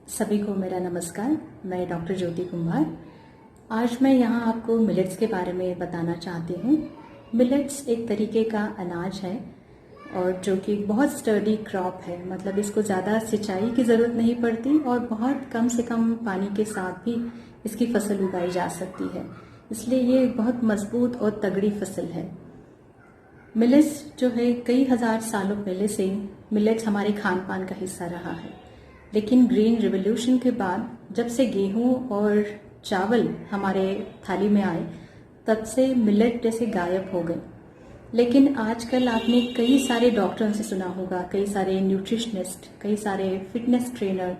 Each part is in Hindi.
सभी को मेरा नमस्कार। मैं डॉक्टर ज्योति कुमार। आज मैं यहाँ आपको मिलेट्स के बारे में बताना चाहती हूँ। मिलेट्स एक तरीके का अनाज है और जो कि बहुत स्टर्डी क्रॉप है, मतलब इसको ज़्यादा सिंचाई की ज़रूरत नहीं पड़ती और बहुत कम से कम पानी के साथ भी इसकी फसल उगाई जा सकती है। इसलिए ये एक बहुत मजबूत और तगड़ी फसल है। मिलेट्स जो है कई हजार सालों पहले से मिलेट्स हमारे खान पान का हिस्सा रहा है, लेकिन ग्रीन रिवॉल्यूशन के बाद जब से गेहूं और चावल हमारे थाली में आए, तब से मिलेट जैसे गायब हो गए। लेकिन आजकल आपने कई सारे डॉक्टरों से सुना होगा, कई सारे न्यूट्रिशनिस्ट, कई सारे फिटनेस ट्रेनर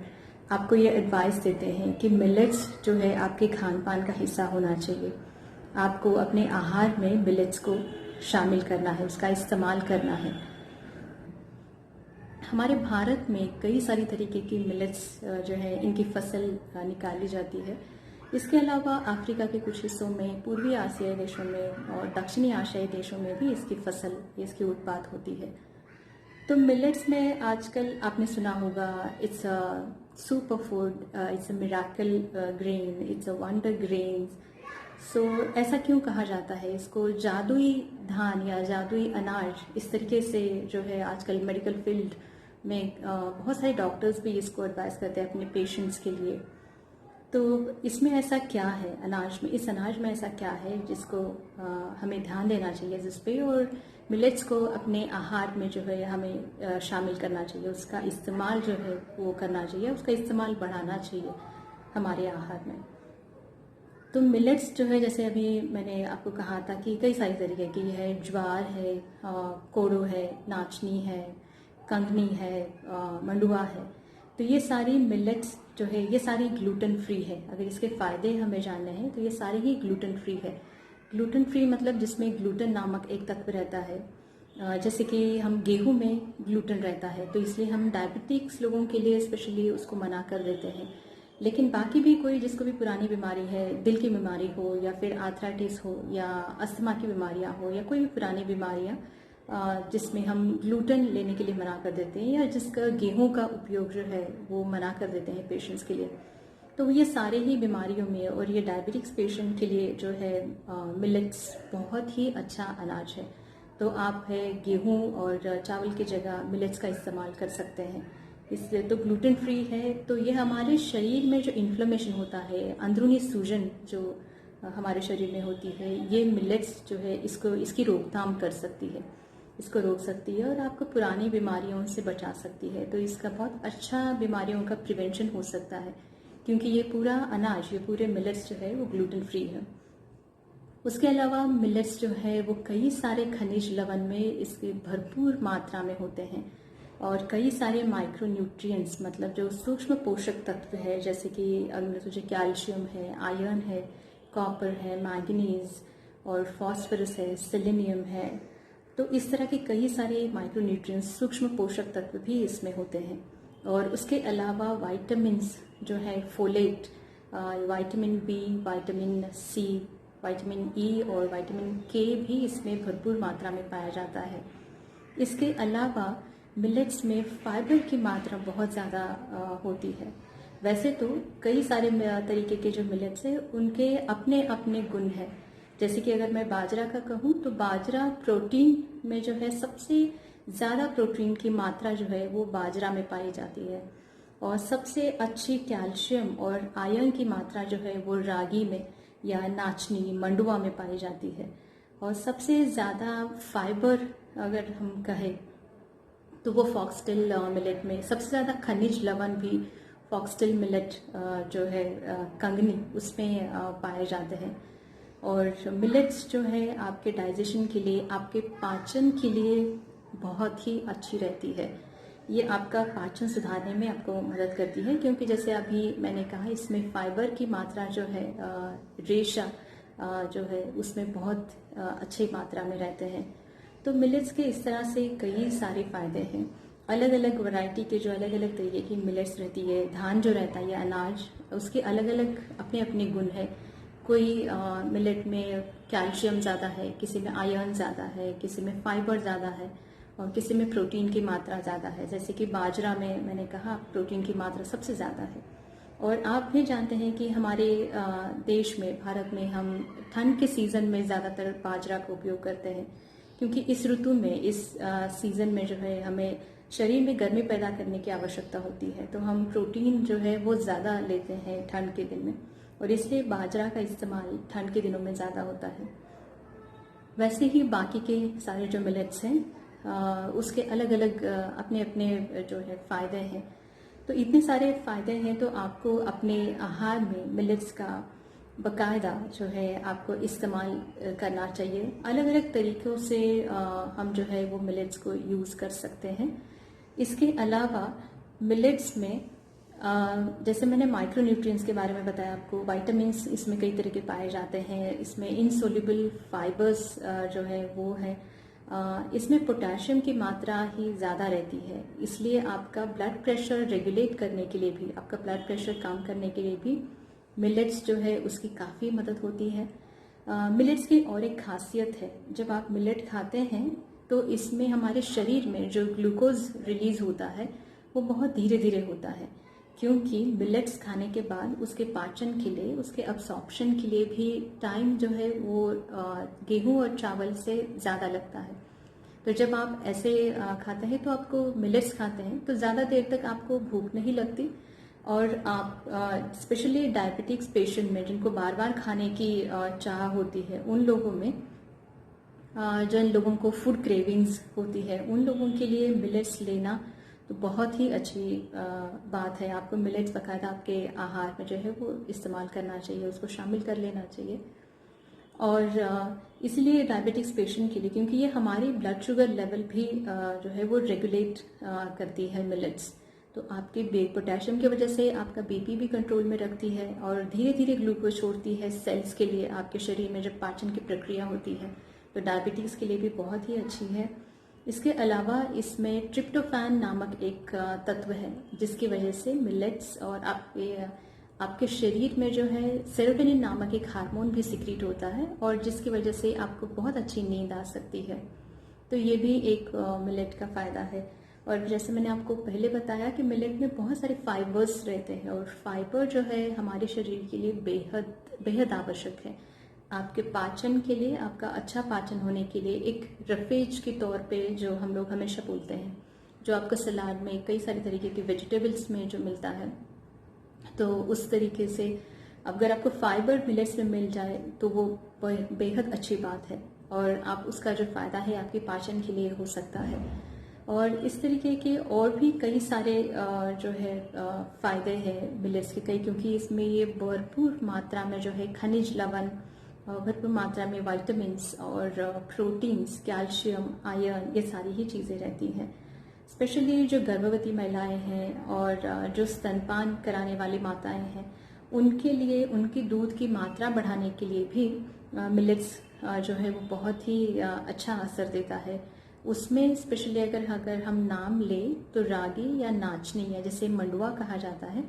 आपको ये एडवाइस देते हैं कि मिलेट्स जो है आपके खान पान का हिस्सा होना चाहिए। आपको अपने आहार में मिलेट्स को शामिल करना है, उसका इस्तेमाल करना है। हमारे भारत में कई सारी तरीके की मिलेट्स जो है इनकी फसल निकाली जाती है। इसके अलावा अफ्रीका के कुछ हिस्सों में, पूर्वी आसियाई देशों में और दक्षिणी आशियाई देशों में भी इसकी उत्पाद होती है। तो मिलेट्स में आजकल आपने सुना होगा, it's a super food, it's a miracle grain, it's a wonder grain. So ऐसा क्यों कहा जाता है? इसको जादुई धान या जादुई अनाज इस तरीके से जो है आजकल मेडिकल फील्ड में बहुत सारे डॉक्टर्स भी इसको एडवाइस करते हैं अपने पेशेंट्स के लिए। तो इसमें ऐसा क्या है इस अनाज में ऐसा क्या है जिसको हमें ध्यान देना चाहिए जिस पे, और मिलेट्स को अपने आहार में जो है हमें शामिल करना चाहिए, उसका इस्तेमाल जो है वो करना चाहिए, उसका इस्तेमाल बढ़ाना चाहिए हमारे आहार में। तो मिलेट्स जो है, जैसे अभी मैंने आपको कहा था कि कई सारी तरीके की है। ज्वार है, कोडो है, नाचनी है, कंगनी है, मंडुआ है। तो ये सारी मिलेट्स जो है ये सारी ग्लूटेन फ्री है। अगर इसके फायदे हमें जानने हैं तो ये सारी ही ग्लूटेन फ्री है। ग्लूटेन फ्री मतलब जिसमें ग्लूटेन नामक एक तत्व रहता है। जैसे कि हम गेहूं में ग्लूटेन रहता है, तो इसलिए हम डायबिटिक्स लोगों के लिए स्पेशली उसको मना कर देते हैं। लेकिन बाकी भी कोई जिसको भी पुरानी बीमारी है, दिल की बीमारी हो या फिर आर्थराइटिस हो या अस्थमा की बीमारियां हो या कोई भी पुरानी बीमारियां जिसमें हम ग्लूटेन लेने के लिए मना कर देते हैं, या जिसका गेहूं का उपयोग जो है वो मना कर देते हैं पेशेंट्स के लिए, तो ये सारे ही बीमारियों में और ये डायबिटिक्स पेशेंट के लिए जो है मिलेट्स बहुत ही अच्छा अनाज है। तो आप है गेहूं और चावल की जगह मिलेट्स का इस्तेमाल कर सकते हैं। इसलिए तो ग्लूटेन फ्री है, तो ये हमारे शरीर में जो इन्फ्लेमेशन होता है, अंदरूनी सूजन जो हमारे शरीर में होती है, ये मिलेट्स जो है इसकी रोकथाम कर सकती है, इसको रोक सकती है और आपको पुरानी बीमारियों से बचा सकती है। तो इसका बहुत अच्छा बीमारियों का प्रिवेंशन हो सकता है, क्योंकि ये पूरा अनाज, ये पूरे मिलेट्स जो है वो ग्लूटेन फ्री है। उसके अलावा मिलेट्स जो है वो कई सारे खनिज लवण में इसके भरपूर मात्रा में होते हैं और कई सारे माइक्रो न्यूट्रिएंट्स, मतलब जो सूक्ष्म पोषक तत्व है, जैसे कि अगर सोचे कैल्शियम है, आयरन है, कॉपर है, मैंगनीज और फॉस्फोरस है, सेलेनियम है। तो इस तरह के कई सारे माइक्रो न्यूट्रिएंट्स, सूक्ष्म पोषक तत्व भी इसमें होते हैं। और उसके अलावा वाइटामिन्स जो है, folate, vitamin B, vitamin C, vitamin E और विटामिन के भी इसमें भरपूर मात्रा में पाया जाता है। इसके अलावा मिलेट्स में फाइबर की मात्रा बहुत ज़्यादा होती है। वैसे तो कई सारे तरीके के जो मिलेट्स हैं उनके अपने अपने गुण हैं। जैसे कि अगर मैं बाजरा का कहूँ तो बाजरा प्रोटीन में जो है सबसे ज़्यादा प्रोटीन की मात्रा जो है वो बाजरा में पाई जाती है, और सबसे अच्छी कैल्शियम और आयरन की मात्रा जो है वो रागी में या नाचनी, मंडुआ में पाई जाती है। और सबसे ज़्यादा फाइबर अगर हम कहें तो वो फॉक्सटेल मिलेट में, सबसे ज़्यादा खनिज लवण भी फॉक्सटेल मिलेट जो है कंगनी, उसमें पाए जाते हैं। और मिलेट्स जो है आपके डाइजेशन के लिए, आपके पाचन के लिए बहुत ही अच्छी रहती है। ये आपका पाचन सुधारने में आपको मदद करती है, क्योंकि जैसे अभी मैंने कहा इसमें फाइबर की मात्रा जो है, रेशा जो है उसमें बहुत अच्छी मात्रा में रहते हैं। तो मिलेट्स के इस तरह से कई सारे फायदे हैं। अलग अलग वैरायटी के जो अलग अलग तरीके की मिलेट्स रहती है, धान जो रहता है, ये अनाज, उसके अलग अलग अपने अपने गुण है। कोई मिलेट में कैल्शियम ज़्यादा है, किसी में आयरन ज़्यादा है, किसी में फाइबर ज़्यादा है और किसी में प्रोटीन की मात्रा ज़्यादा है। जैसे कि बाजरा में मैंने कहा प्रोटीन की मात्रा सबसे ज़्यादा है। और आप भी जानते हैं कि हमारे देश में, भारत में, हम ठंड के सीज़न में ज़्यादातर बाजरा का उपयोग करते हैं, क्योंकि इस ऋतु में, इस सीज़न में जो है हमें शरीर में गर्मी पैदा करने की आवश्यकता होती है, तो हम प्रोटीन जो है वो ज़्यादा लेते हैं ठंड के दिन में, और इसलिए बाजरा का इस्तेमाल ठंड के दिनों में ज़्यादा होता है। वैसे ही बाकी के सारे जो मिलेट्स हैं उसके अलग अलग अपने अपने जो है फ़ायदे हैं। तो इतने सारे फ़ायदे हैं, तो आपको अपने आहार में मिलेट्स का बाकायदा जो है आपको इस्तेमाल करना चाहिए। अलग अलग तरीक़ों से हम जो है वो मिलेट्स को यूज़ कर सकते हैं। इसके अलावा मिलेट्स में जैसे मैंने माइक्रो न्यूट्रिएंट्स के बारे में बताया आपको, विटामिन्स इसमें कई तरह के पाए जाते हैं। इसमें इनसोल्युबल फाइबर्स जो है वो है। इसमें पोटेशियम की मात्रा ही ज़्यादा रहती है, इसलिए आपका ब्लड प्रेशर रेगुलेट करने के लिए भी, आपका ब्लड प्रेशर कम करने के लिए भी मिलेट्स जो है उसकी काफ़ी मदद होती है। मिलेट्स की और एक खासियत है, जब आप मिलेट खाते हैं तो इसमें हमारे शरीर में जो ग्लूकोज रिलीज़ होता है वो बहुत धीरे धीरे होता है, क्योंकि मिलेट्स खाने के बाद उसके पाचन के लिए, उसके अब्सॉर्प्शन के लिए भी टाइम जो है वो गेहूं और चावल से ज़्यादा लगता है। तो जब आप ऐसे खाते हैं, तो आपको मिलेट्स खाते हैं तो ज़्यादा देर तक आपको भूख नहीं लगती, और आप स्पेशली डायबिटिक्स पेशेंट में, जिनको बार बार खाने की चाह होती है, उन लोगों में, जिन लोगों को फूड क्रेविंग्स होती है, उन लोगों के लिए मिलेट्स लेना तो बहुत ही अच्छी बात है। आपको मिलेट्स बाकायदा आपके आहार में जो है वो इस्तेमाल करना चाहिए, उसको शामिल कर लेना चाहिए। और इसलिए डायबिटिक्स पेशेंट के लिए, क्योंकि ये हमारी ब्लड शुगर लेवल भी जो है वो रेगुलेट करती है मिलेट्स, तो आपके पोटेशियम की वजह से आपका बीपी भी कंट्रोल में रखती है, और धीरे धीरे ग्लूकोज छोड़ती है सेल्स के लिए। आपके शरीर में जब पाचन की प्रक्रिया होती है तो डायबिटीज़ के लिए भी बहुत ही अच्छी है। इसके अलावा इसमें ट्रिप्टोफैन नामक एक तत्व है, जिसकी वजह से मिलेट्स और आपके शरीर में जो है सेरोटोनिन नामक एक हार्मोन भी सिक्रीट होता है, और जिसकी वजह से आपको बहुत अच्छी नींद आ सकती है। तो ये भी एक मिलेट का फ़ायदा है। और जैसे मैंने आपको पहले बताया कि मिलेट में बहुत सारे फाइबर्स रहते हैं, और फाइबर जो है हमारे शरीर के लिए बेहद बेहद आवश्यक है। आपके पाचन के लिए, आपका अच्छा पाचन होने के लिए, एक रफेज के तौर पे जो हम लोग हमेशा बोलते हैं, जो आपको सलाद में, कई सारे तरीके के वेजिटेबल्स में जो मिलता है, तो उस तरीके से अगर आपको फाइबर मिलेट्स में मिल जाए तो वो बेहद अच्छी बात है, और आप उसका जो फ़ायदा है आपके पाचन के लिए हो सकता है। और इस तरीके के और भी कई सारे जो है फ़ायदे हैं मिलेट्स के कई, क्योंकि इसमें ये भरपूर मात्रा में जो है खनिज लवण, भरपूर मात्रा में विटामिन्स और प्रोटीन्स, कैल्शियम, आयरन, ये सारी ही चीज़ें रहती हैं। स्पेशली जो गर्भवती महिलाएं हैं और जो स्तनपान कराने वाली माताएं हैं, उनके लिए, उनकी दूध की मात्रा बढ़ाने के लिए भी मिलेट्स जो है वो बहुत ही अच्छा असर देता है। उसमें स्पेशली अगर हम नाम लें तो रागी या नाचनी, या जिसे मंडुआ कहा जाता है,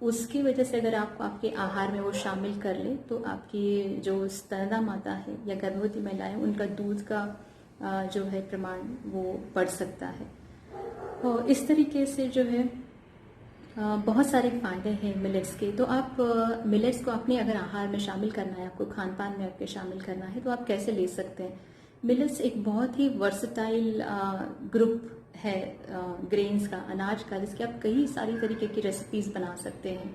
उसकी वजह से अगर आप आपके आहार में वो शामिल कर लें तो आपकी जो स्तनदा माता है या गर्भवती महिलाएं, उनका दूध का जो है प्रमाण वो बढ़ सकता है। और इस तरीके से जो है बहुत सारे फ़ायदे हैं मिलेट्स के। तो आप मिलेट्स को अपने अगर आहार में शामिल करना है, आपको खान पान में आपके शामिल करना है, तो आप कैसे ले सकते हैं। मिलेट्स एक बहुत ही वर्सटाइल ग्रुप है ग्रेन्स का, अनाज का, जिसके आप कई सारी तरीके की रेसिपीज़ बना सकते हैं।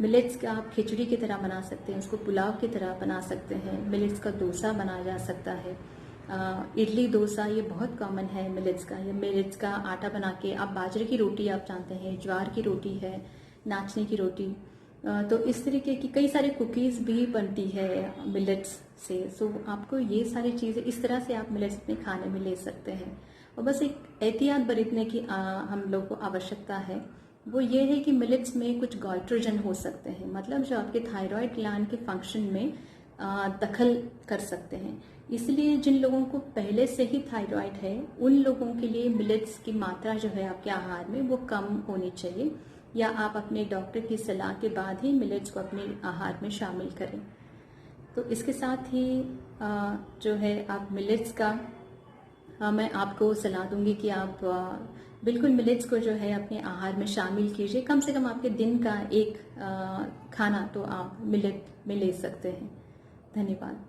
मिलेट्स का आप खिचड़ी की तरह बना सकते हैं, उसको पुलाव की तरह बना सकते हैं। मिलेट्स का डोसा बनाया जा सकता है, इडली डोसा ये बहुत कॉमन है मिलेट्स का। या मिलेट्स का आटा बना के आप बाजरे की रोटी, आप जानते हैं, ज्वार की रोटी है, नाचनी की रोटी, तो इस तरीके की कई सारी कुकीज़ भी बनती है मिलेट्स से। सो आपको ये सारी चीज़ें इस तरह से आप मिलेट्स अपने खाने में ले सकते हैं। और बस एक एहतियात बरतने की हम लोग को आवश्यकता है, वो ये है कि मिलेट्स में कुछ गोइट्रोजन हो सकते हैं, मतलब जो आपके थायराइड ग्लैंड के फंक्शन में दखल कर सकते हैं। इसलिए जिन लोगों को पहले से ही थायराइड है, उन लोगों के लिए मिलेट्स की मात्रा जो है आपके आहार में वो कम होनी चाहिए, या आप अपने डॉक्टर की सलाह के बाद ही मिलेट्स को अपने आहार में शामिल करें। तो इसके साथ ही जो है आप मिलेट्स का मैं आपको सलाह दूंगी कि आप बिल्कुल मिलेट्स को जो है अपने आहार में शामिल कीजिए। कम से कम आपके दिन का एक खाना तो आप मिलेट में ले सकते हैं। धन्यवाद।